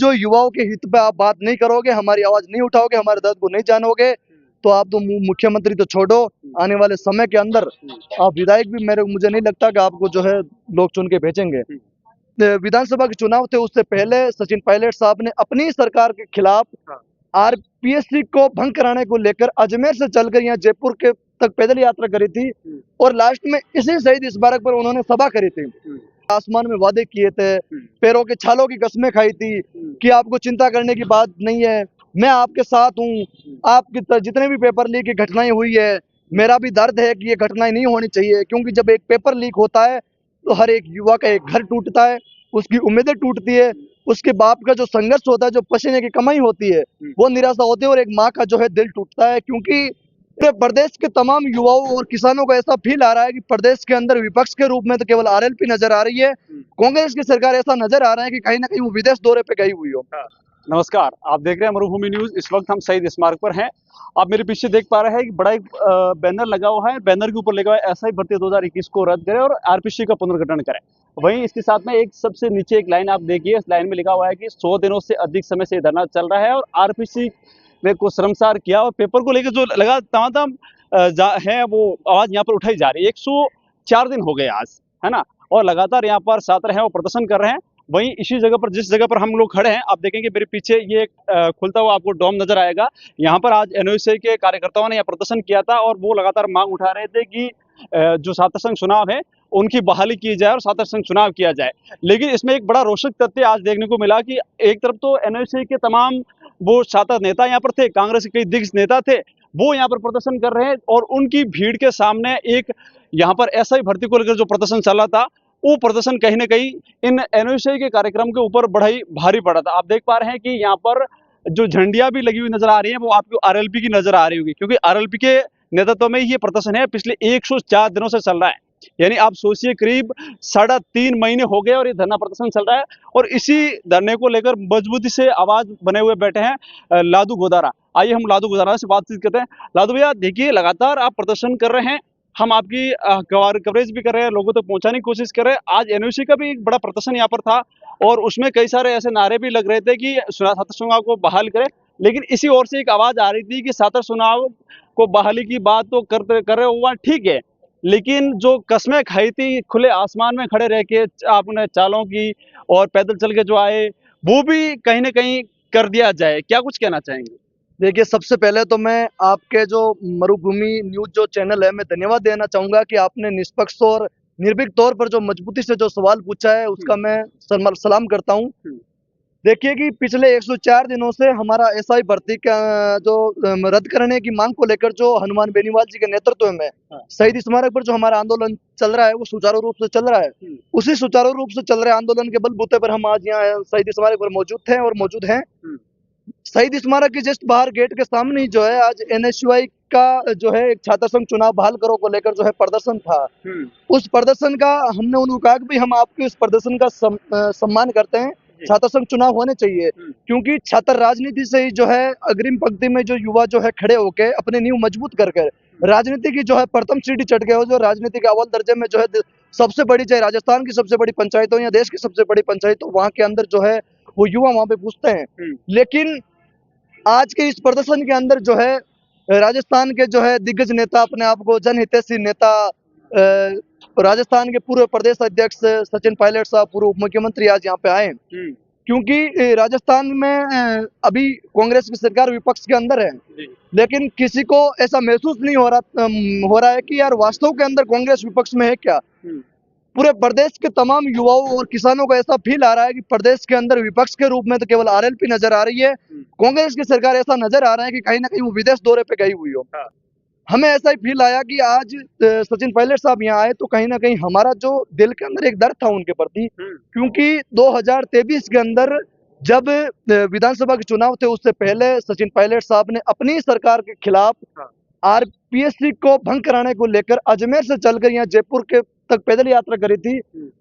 जो युवाओं के हित पे आप बात नहीं करोगे, हमारी आवाज नहीं उठाओगे, हमारे दर्द को नहीं जानोगे, तो आप तो मुख्यमंत्री तो छोड़ो, आने वाले समय के अंदर आप विधायक भी मुझे नहीं लगता कि आपको जो है लोग चुन के भेजेंगे। विधानसभा के चुनाव थे, उससे पहले सचिन पायलट साहब ने अपनी सरकार के खिलाफ आरपीएससी को भंग कराने को लेकर अजमेर से चलकर यहाँ जयपुर के तक पैदल यात्रा करी थी और लास्ट में इसी शहीद स्मारक पर उन्होंने सभा करी थी। आसमान में वादे किए थे, पैरों के छालों की कस्में खाई थी कि आपको चिंता करने की बात नहीं है, मैं आपके साथ हूँ, आपकी जितने भी पेपर लीक की घटनाएं हुई है, मेरा भी दर्द है कि ये घटनाएं नहीं होनी चाहिए, क्योंकि जब एक पेपर लीक होता है तो हर एक युवा का एक घर टूटता है, उसकी उम्मीदें टूटती है, उसके बाप का जो संघर्ष होता है, जो पसीने की कमाई होती है, वो निराशा होती है और एक माँ का जो है दिल टूटता है। क्योंकि पूरे प्रदेश के तमाम युवाओं और किसानों को ऐसा फील आ रहा है कि प्रदेश के अंदर विपक्ष के रूप में तो केवल आरएलपी नजर आ रही है, कांग्रेस की सरकार ऐसा नजर आ रहा है कि कहीं ना कहीं वो विदेश दौरे पे गई हुई हो। नमस्कार, आप देख रहे हैं मरुभूमि न्यूज। इस वक्त हम शहीद स्मारक पर हैं। आप मेरे पीछे देख पा रहे हैं कि बड़ा एक बैनर लगा हुआ है। बैनर के ऊपर लगा हुआ है एसआई भर्ती 2021 को रद्द करें और आरपीसी का पुनर्गठन करें। वहीं इसके साथ में एक सबसे नीचे एक लाइन आप देखिए, इस लाइन में लिखा हुआ है कि 100 दिनों से अधिक समय से धरना चल रहा है और आरपीसी में को शर्मसार किया और पेपर को लेकर जो लगा तमाम है वो आवाज यहाँ पर उठाई जा रही है। 104 दिन हो गए आज, है ना, और लगातार यहाँ पर छात्र हैं वो प्रदर्शन कर रहे हैं। वहीं इसी जगह पर, जिस जगह पर हम लोग खड़े हैं, आप देखेंगे मेरे पीछे ये खुलता हुआ आपको डोम नजर आएगा। यहाँ पर आज एनओसी के कार्यकर्ताओं ने यहाँ प्रदर्शन किया था और वो लगातार मांग उठा रहे थे कि जो छात्र संघ चुनाव है उनकी बहाली की जाए और छात्र संघ चुनाव किया जाए। लेकिन इसमें एक बड़ा रोचक तथ्य आज देखने को मिला कि एक तरफ तो एनओसी के तमाम वो छात्र नेता यहाँ पर थे, कांग्रेस के कई दिग्गज नेता थे, वो यहाँ पर प्रदर्शन कर रहे हैं और उनकी भीड़ के सामने एक यहाँ पर एसआई भर्ती को लेकर जो प्रदर्शन चला था, वो प्रदर्शन कहीं ना कहीं इन एनओसी के कार्यक्रम के ऊपर बड़ा ही भारी पड़ा था। आप देख पा रहे हैं कि यहाँ पर जो झंडियां भी लगी हुई नजर आ रही हैं वो आपको आरएलपी की नजर आ रही होगी, क्योंकि आरएलपी के नेतृत्व में ये प्रदर्शन है पिछले 104 दिनों से चल रहा है। यानी आप सोचिए करीब 3.5 महीने हो गए और ये धरना प्रदर्शन चल रहा है और इसी धरने को लेकर मजबूती से आवाज बने हुए बैठे हैं लादू गोदारा। आइए हम लादू गोदारा से बातचीत करते हैं। लादू भैया, देखिए लगातार आप प्रदर्शन कर रहे हैं, हम आपकी कवरेज भी कर रहे हैं, लोगों तक पहुंचाने की कोशिश कर रहे हैं। आज एनओसी का भी एक बड़ा प्रदर्शन यहाँ पर था और उसमें कई सारे ऐसे नारे भी लग रहे थे कि छात्र चुनाव को बहाल करें, लेकिन इसी ओर से एक आवाज आ रही थी कि छात्र चुनाव को बहाली की बात तो कर रहे हुआ ठीक है, लेकिन जो कस्में खाई थी खुले आसमान में खड़े रह के आपने चालों की और पैदल चल के जो आए, वो भी कहीं ना कहीं कर दिया जाए। क्या कुछ कहना चाहेंगे? देखिए, सबसे पहले तो मैं आपके जो मरुभूमि न्यूज जो चैनल है, मैं धन्यवाद देना चाहूंगा कि आपने निष्पक्ष और निर्भीक तौर पर जो मजबूती से जो सवाल पूछा है उसका मैं सलाम करता हूं। देखिए कि पिछले 104 दिनों से हमारा एसआई भर्ती का जो रद्द करने की मांग को लेकर जो हनुमान बेनीवाल जी के नेतृत्व में शहीद स्मारक पर जो हमारा आंदोलन चल रहा है वो सुचारू रूप से चल रहा है। उसी सुचारू रूप से चल रहे आंदोलन के बलबूते पर हम आज यहाँ शहीद स्मारक पर मौजूद थे और मौजूद हैं। शहीद स्मारक के जस्ट बाहर गेट के सामने ही जो है आज एनएसयूआई का जो है एक छात्र संघ चुनाव बहाल करो को लेकर जो है प्रदर्शन था। उस प्रदर्शन का हमने उनको कहा कि भाई हम आपके उस प्रदर्शन का सम्मान करते हैं, छात्र संघ चुनाव होने चाहिए, क्योंकि छात्र राजनीति से ही जो है अग्रिम पंक्ति में जो युवा जो है खड़े होके अपनी नींव मजबूत कर राजनीति की जो है प्रथम सीढ़ी चढ़ गए हो, जो राजनीति के अव्वल दर्जे में जो है सबसे बड़ी, चाहे राजस्थान की सबसे बड़ी पंचायत हो या देश की सबसे बड़ी पंचायत हो, वहां के अंदर जो है वो युवा वहां पे पूछते हैं। लेकिन आज के इस प्रदर्शन के अंदर जो है राजस्थान के जो है दिग्गज नेता, अपने आप को जनहितैषी नेता, राजस्थान के पूर्व प्रदेश अध्यक्ष सचिन पायलट साहब, पूर्व उप मुख्यमंत्री आज यहाँ पे आए, क्योंकि राजस्थान में अभी कांग्रेस की सरकार विपक्ष के अंदर है, लेकिन किसी को ऐसा महसूस नहीं हो रहा है कि यार वास्तव के अंदर कांग्रेस विपक्ष में है क्या। पूरे प्रदेश के तमाम युवाओं और किसानों को ऐसा फील आ रहा है कि प्रदेश के अंदर विपक्ष के रूप में तो केवल आरएलपी नजर आ रही है, कांग्रेस की सरकार ऐसा नजर आ रहा है कि कहीं ना कहीं वो विदेश दौरे पे गई हुई हो। हमें ऐसा ही फील आया कि आज सचिन पायलट साहब यहाँ आए तो कहीं ना कहीं हमारा जो दिल के अंदर एक दर्द था उनके प्रति, क्योंकि 2023 के अंदर जब विधानसभा के चुनाव थे उससे पहले सचिन पायलट साहब ने अपनी सरकार के खिलाफ आरपीएससी को भंग कराने को लेकर अजमेर से चलकर यहाँ जयपुर के तक पैदल यात्रा करी थी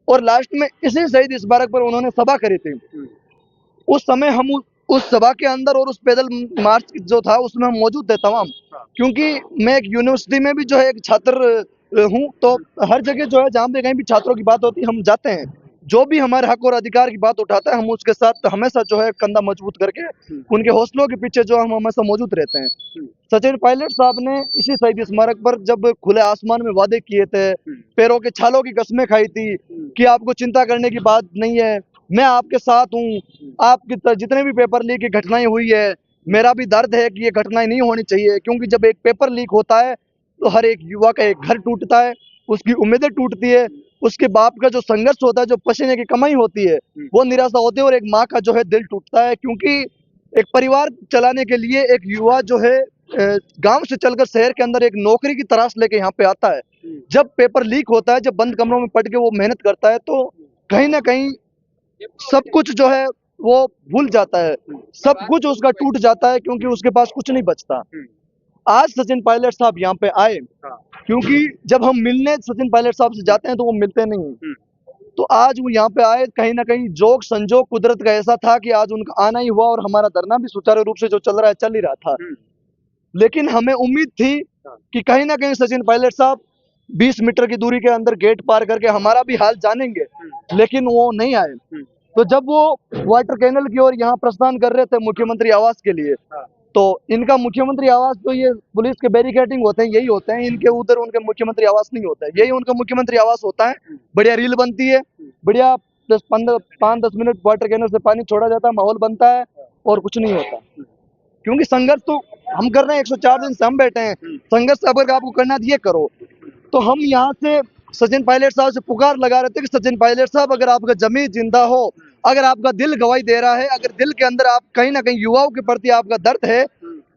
और लास्ट में इसी शहीद स्मारक पर उन्होंने सभा करी थी। उस समय हम उस सभा के अंदर और उस पैदल मार्च जो था उसमें हम मौजूद थे तमाम, क्योंकि मैं एक यूनिवर्सिटी में भी जो है एक छात्र हूँ, तो हर जगह जो है जहाँ पे कहीं भी छात्रों की बात होती है हम जाते हैं। जो भी हमारे हक और अधिकार की बात उठाता है हम उसके साथ हमेशा जो है कंधा मजबूत करके उनके हौसलों के पीछे जो हम हमेशा मौजूद रहते हैं। सचिन पायलट साहब ने इसी शहीद स्मारक पर जब खुले आसमान में वादे किए थे, पैरों के छालों की कस्में खाई थी कि आपको चिंता करने की बात नहीं है, मैं आपके साथ हूँ, आपकी जितने भी पेपर लीक की घटनाएं हुई है, मेरा भी दर्द है कि ये घटनाएं नहीं होनी चाहिए, क्योंकि जब एक पेपर लीक होता है तो हर एक युवा का एक घर टूटता है, उसकी उम्मीदें टूटती है, उसके बाप का जो संघर्ष होता है, जो पसीने की कमाई होती है, वो निराशा होती है, और एक माँ का जो है दिल टूटता है, क्योंकि एक परिवार चलाने के लिए एक युवा जो है गांव से चलकर शहर के अंदर एक नौकरी की तलाश लेके यहाँ पे आता है। जब पेपर लीक होता है, जब बंद कमरों में पढ़ के वो मेहनत करता है, तो कहीं ना कहीं सब कुछ जो है वो भूल जाता है, सब कुछ उसका टूट जाता है, क्योंकि उसके पास कुछ नहीं बचता। आज सचिन पायलट साहब यहाँ पे आए, क्योंकि जब हम मिलने सचिन पायलट साहब से जाते हैं तो वो मिलते नहीं हैं। तो आज वो यहाँ पे आए, कहीं ना कहीं जोग संजोग कुदरत का ऐसा था कि आज उनका आना ही हुआ, और हमारा धरना भी सुचारू रूप से जो चल रहा है चल ही रहा था। लेकिन हमें उम्मीद थी कि कहीं ना कहीं सचिन पायलट साहब 20 मीटर की दूरी के अंदर गेट पार करके हमारा भी हाल जानेंगे, लेकिन वो नहीं आए। तो जब वो वाटर कैनल की ओर यहाँ प्रस्थान कर रहे थे मुख्यमंत्री आवास के लिए, तो इनका मुख्यमंत्री आवास तो ये पुलिस के बैरिकेडिंग होते हैं, यही होते हैं इनके, उधर उनके मुख्यमंत्री आवास नहीं होता है, यही उनका मुख्यमंत्री आवास होता है। बढ़िया रील बनती है, बढ़िया 5-10 मिनट वाटर कैनल से पानी छोड़ा जाता है, माहौल बनता है, और कुछ नहीं होता। क्योंकि संघर्ष तो हम कर रहे हैं, 104 दिन से हम बैठे हैं, संघर्ष अगर आपको करना है ये करो। तो हम यहाँ से सचिन पायलट साहब से पुकार लगा रहे थे कि सचिन पायलट साहब, अगर आपका जमीन जिंदा हो, अगर आपका दिल गवाही दे रहा है, अगर दिल के अंदर आप कहीं ना कहीं युवाओं के प्रति आपका दर्द है,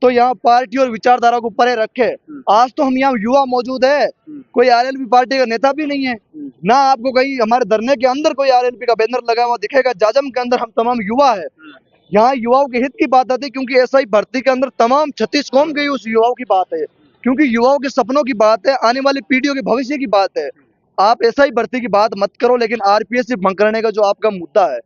तो यहाँ पार्टी और विचारधारा को परे रखे। आज तो हम यहाँ युवा मौजूद है, कोई आरएलपी पार्टी का नेता भी नहीं है ना, आपको कहीं हमारे धरने के अंदर कोई आरएलपी का बैनर लगा हुआ दिखेगा। जाजम के अंदर हम तमाम युवा है, यहाँ युवाओं के हित की बात आती है, क्योंकि एसआई भर्ती के अंदर तमाम 36 कौम की उस युवाओं की बात है, क्योंकि युवाओं के सपनों की बात है, आने वाली पीढ़ियों के भविष्य की बात है। आप एसआई भर्ती की बात मत करो, लेकिन आरपीएससी भंग करने का जो आपका मुद्दा है,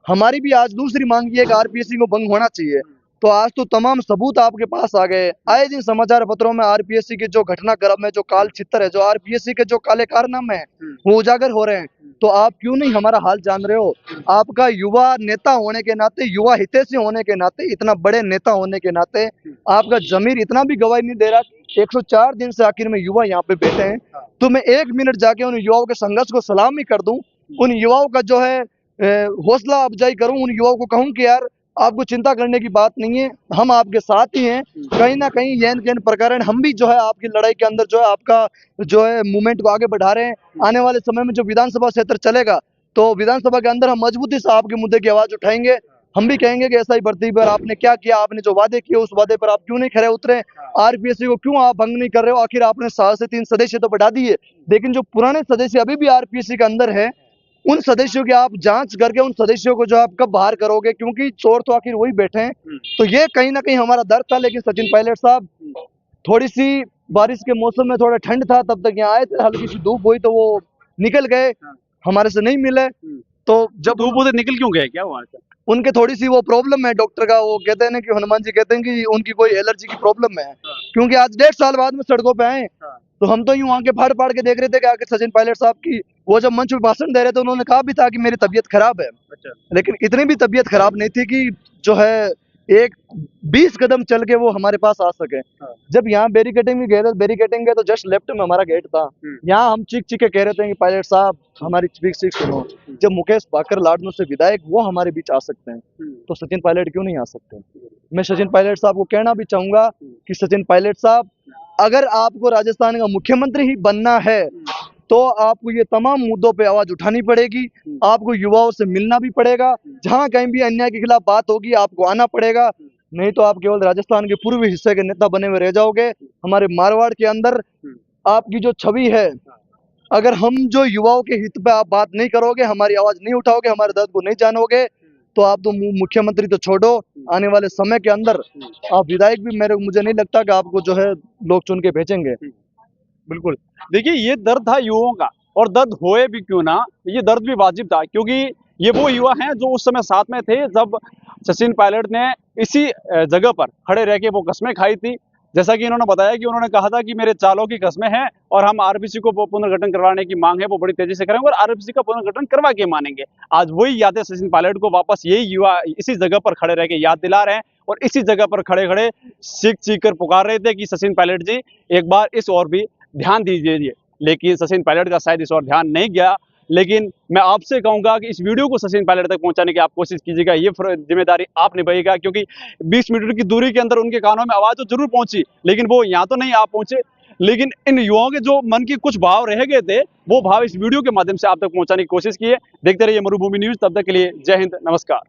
हमारी भी आज दूसरी मांग ये है कि आरपीएससी को भंग होना चाहिए। तो आज तो तमाम सबूत आपके पास आ गए, आए दिन समाचार पत्रों में आरपीएससी के जो घटनाक्रम है, जो काल चित्र है, जो आरपीएससी के जो काले कारनामे हैं, वो उजागर हो रहे हैं। तो आप क्यों नहीं हमारा हाल जान रहे हो? आपका युवा नेता होने के नाते, युवा हितैषी होने के नाते, इतना बड़े नेता होने के नाते आपका जमीर इतना भी गवाही नहीं दे रहा कि 104 दिन से आखिर में युवा यहाँ पे बैठे हैं, तो मैं 1 मिनट जाके उन युवाओं के संघर्ष को सलामी कर दूं, उन युवाओं का जो है हौसला अफजाई करूं, उन युवाओं को कहूं कि यार आपको चिंता करने की बात नहीं है, हम आपके साथ ही हैं। कहीं ना कहीं यैन कैन प्रकरण हम भी जो है आपकी लड़ाई के अंदर जो है आपका जो है मूवमेंट को आगे बढ़ा रहे हैं। आने वाले समय में जो विधानसभा क्षेत्र चलेगा, तो विधानसभा के अंदर हम मजबूती से आपके मुद्दे की आवाज उठाएंगे। हम भी कहेंगे कि एसआई भर्ती पर आपने क्या किया, आपने जो वादे किए उस वादे पर आप क्यों नहीं खरे उतरे, आरपीएससी को क्यों आप भंग नहीं कर रहे हो। आखिर आपने 7 से 3 सदस्य तो बढ़ा दिए, लेकिन जो पुराने सदस्य अभी भी आरपीएससी के अंदर है, उन सदस्यों की आप जांच करके उन सदस्यों को जो आप कब बाहर करोगे, क्योंकि चोर तो आखिर वही बैठे हैं। तो ये कहीं ना कहीं हमारा दर्द था। लेकिन सचिन पायलट साहब, थोड़ी सी बारिश के मौसम में थोड़ा ठंड था, तब तक यहाँ आए थे, हल्की सी धूप हुई तो वो निकल गए, हमारे से नहीं मिले। तो जब धूप उधर निकल क्यों गए, क्या हुआ? उनके थोड़ी सी वो प्रॉब्लम है डॉक्टर का, वो कहते हैं ना कि हनुमान जी कहते हैं कि उनकी कोई एलर्जी की प्रॉब्लम है, क्योंकि आज 1.5 साल बाद में सड़कों पे आए। तो हम तो यूं आके फाड़ फाड़ के देख रहे थे कि आखिर सचिन पायलट साहब की वो जब मंच पे भाषण दे रहे थे, उन्होंने कहा भी था कि मेरी तबीयत खराब है। लेकिन इतनी भी तबीयत खराब नहीं थी कि जो है एक 20 कदम चल के वो हमारे पास आ सके। जब यहाँ बैरिकेडिंग में गए, बैरिकेडिंग गए तो जस्ट लेफ्ट में हमारा गेट था। यहाँ हम चीख चीख के कह रहे थे कि पायलट साहब हमारी चीख सुनो। जब मुकेश भाकर लाडनू से विधायक वो हमारे बीच आ सकते हैं, तो सचिन पायलट क्यों नहीं आ सकते? मैं सचिन पायलट साहब को कहना भी चाहूंगा कि सचिन पायलट साहब, अगर आपको राजस्थान का मुख्यमंत्री ही बनना है, तो आपको ये तमाम मुद्दों पे आवाज उठानी पड़ेगी, आपको युवाओं से मिलना भी पड़ेगा, जहां कहीं भी अन्याय के खिलाफ बात होगी आपको आना पड़ेगा। नहीं तो आप केवल राजस्थान के पूर्वी हिस्से के नेता बने हुए रह जाओगे। हमारे मारवाड़ के अंदर आपकी जो छवि है, अगर हम जो युवाओं के हित पे आप बात नहीं करोगे, हमारी आवाज नहीं उठाओगे, हमारे दर्द को नहीं जानोगे, तो आप तो मुख्यमंत्री तो छोड़ो, आने वाले समय के अंदर आप विधायक भी मुझे नहीं लगता कि आपको जो है लोग चुन के भेजेंगे। बिल्कुल, देखिए ये दर्द था युवाओं का, और दर्द होए भी क्यों ना, ये दर्द भी वाजिब था, क्योंकि ये वो युवा हैं जो उस समय साथ में थे जब सचिन पायलट ने इसी जगह पर खड़े रह के वो कस्में खाई थी, जैसा कि इन्होंने बताया कि उन्होंने कहा था कि मेरे चालों की कस्में हैं और हम आरपीसी को पुनर्गठन करवाने की मांग है वो बड़ी तेजी से करेंगे और आरपीसी का पुनर्गठन करवा के मानेंगे। आज वही यादें सचिन पायलट को वापस यही युवा इसी जगह पर खड़े रह के याद दिला रहे हैं और इसी जगह पर खड़े खड़े चीख कर पुकार रहे थे कि सचिन पायलट जी एक बार इस ओर भी ध्यान दीजिए। लेकिन सचिन पायलट का शायद इस ओर ध्यान नहीं गया। लेकिन मैं आपसे कहूंगा कि इस वीडियो को सचिन पायलट तक पहुंचाने की आप कोशिश कीजिएगा, ये जिम्मेदारी आप निभाइएगा, क्योंकि 20 मीटर की दूरी के अंदर उनके कानों में आवाज तो जरूर पहुंची, लेकिन वो यहाँ तो नहीं आ पहुंचे। लेकिन इन युवाओं के जो मन के कुछ भाव रह गए थे, वो भाव इस वीडियो के माध्यम से आप तक पहुंचाने की कोशिश की है। देखते रहिए मरुभूमि न्यूज, तब तक के लिए जय हिंद, नमस्कार।